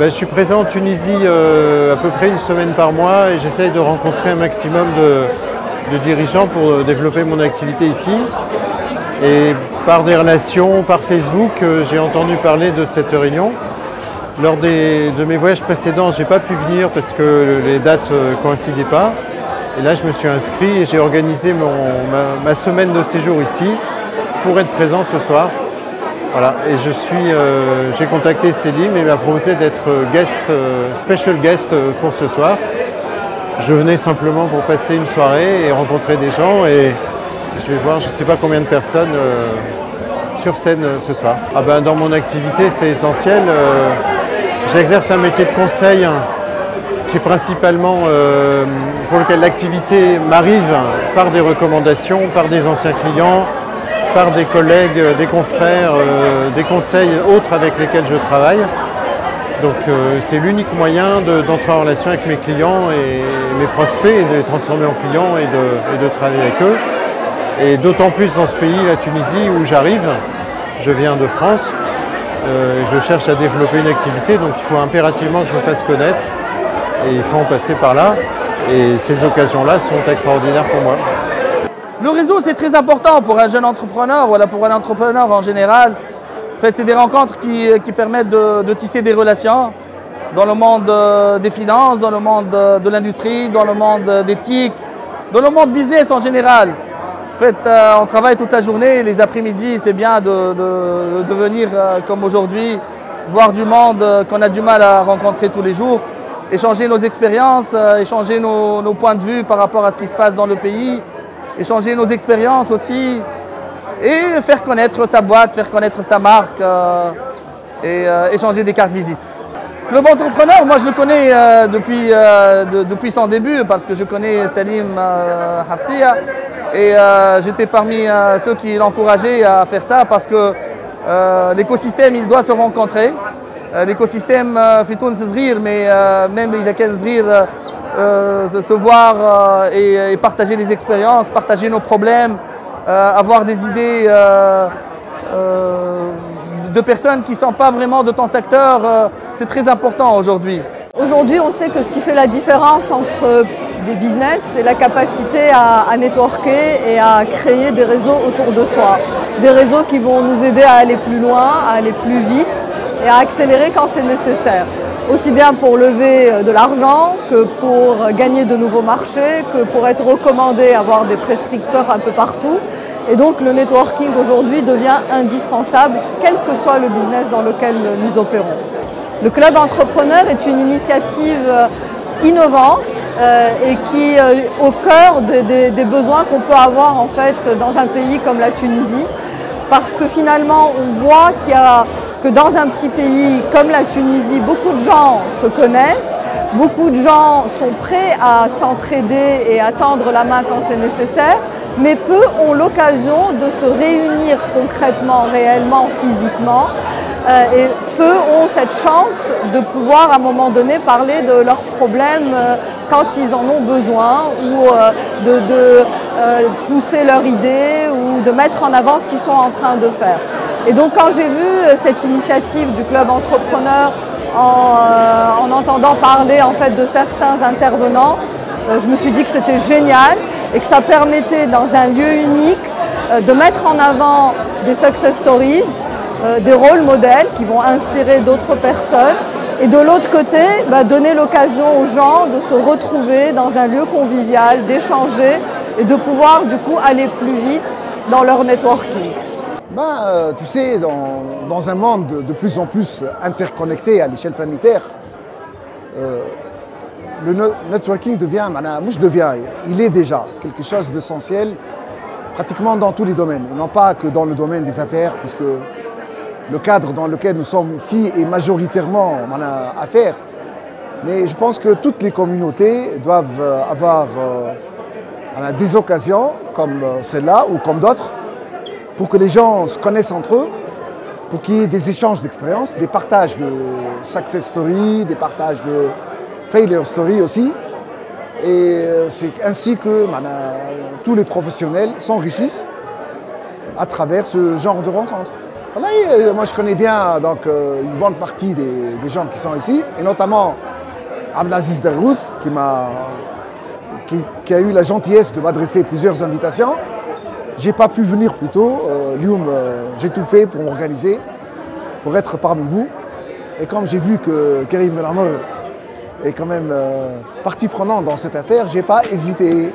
Je suis présent en Tunisie à peu près une semaine par mois et j'essaye de rencontrer un maximum de dirigeants pour développer mon activité ici. Et par des relations, par Facebook, j'ai entendu parler de cette réunion. Lors de mes voyages précédents, je n'ai pas pu venir parce que les dates ne coïncidaient pas. Et là, je me suis inscrit et j'ai organisé ma semaine de séjour ici pour être présent ce soir. Voilà, et j'ai contacté Selim et il m'a proposé d'être special guest pour ce soir. Je venais simplement pour passer une soirée et rencontrer des gens et je vais voir je ne sais pas combien de personnes sur scène ce soir. Dans mon activité, c'est essentiel. J'exerce un métier de conseil qui est principalement pour lequel l'activité m'arrive par des recommandations, par des anciens clients, par des collègues, des confrères, des conseils autres avec lesquels je travaille. Donc c'est l'unique moyen d'entrer en relation avec mes clients et mes prospects et de les transformer en clients et de travailler avec eux. Et d'autant plus dans ce pays, la Tunisie, où j'arrive, je viens de France, je cherche à développer une activité, donc il faut impérativement que je me fasse connaître et il faut en passer par là. Et ces occasions-là sont extraordinaires pour moi. Le réseau, c'est très important pour un jeune entrepreneur, voilà, pour un entrepreneur en général. En fait, c'est des rencontres qui permettent de tisser des relations dans le monde des finances, dans le monde de l'industrie, dans le monde d'éthique, dans le monde business en général. En fait, on travaille toute la journée, les après-midi, c'est bien de venir, comme aujourd'hui, voir du monde qu'on a du mal à rencontrer tous les jours, échanger nos expériences, échanger nos points de vue par rapport à ce qui se passe dans le pays, échanger nos expériences aussi et faire connaître sa boîte, faire connaître sa marque et échanger des cartes visite. Club Entrepreneur, moi je le connais depuis son début parce que je connais Salim Hafsia et j'étais parmi ceux qui l'encourageaient à faire ça parce que l'écosystème il doit se rencontrer. L'écosystème fait tout صغير mais même il a صغير se voir et partager des expériences, partager nos problèmes, avoir des idées de personnes qui ne sont pas vraiment de ton secteur, c'est très important aujourd'hui. Aujourd'hui, on sait que ce qui fait la différence entre des business, c'est la capacité à networker et à créer des réseaux autour de soi. Des réseaux qui vont nous aider à aller plus loin, à aller plus vite et à accélérer quand c'est nécessaire. Aussi bien pour lever de l'argent que pour gagner de nouveaux marchés, que pour être recommandé, avoir des prescripteurs un peu partout. Et donc le networking aujourd'hui devient indispensable, quel que soit le business dans lequel nous opérons. Le Club Entrepreneur est une initiative innovante et qui est au cœur des besoins qu'on peut avoir en fait dans un pays comme la Tunisie. Parce que finalement on voit que dans un petit pays comme la Tunisie, beaucoup de gens se connaissent, beaucoup de gens sont prêts à s'entraider et à tendre la main quand c'est nécessaire, mais peu ont l'occasion de se réunir concrètement, réellement, physiquement, et peu ont cette chance de pouvoir à un moment donné parler de leurs problèmes quand ils en ont besoin ou de pousser leur idée ou de mettre en avant ce qu'ils sont en train de faire. Et donc quand j'ai vu cette initiative du Club Entrepreneur en entendant parler en fait de certains intervenants, je me suis dit que c'était génial et que ça permettait dans un lieu unique de mettre en avant des success stories, des rôles modèles qui vont inspirer d'autres personnes et de l'autre côté donner l'occasion aux gens de se retrouver dans un lieu convivial, d'échanger et de pouvoir du coup aller plus vite dans leur networking. Tu sais, dans un monde de plus en plus interconnecté à l'échelle planétaire, le networking il est déjà quelque chose d'essentiel pratiquement dans tous les domaines, et non pas que dans le domaine des affaires, puisque le cadre dans lequel nous sommes ici est majoritairement affaires. Mais je pense que toutes les communautés doivent avoir des occasions comme celle-là ou comme d'autres pour que les gens se connaissent entre eux, pour qu'il y ait des échanges d'expériences, des partages de success story, des partages de failure story aussi. Et c'est ainsi que tous les professionnels s'enrichissent à travers ce genre de rencontres. Voilà, moi je connais bien donc, une bonne partie des gens qui sont ici, et notamment Abdelaziz Daroud qui a eu la gentillesse de m'adresser plusieurs invitations. J'ai pas pu venir plus tôt, j'ai tout fait pour m'organiser, pour être parmi vous. Et comme j'ai vu que Karim Ben Amr est quand même partie prenante dans cette affaire, j'ai pas hésité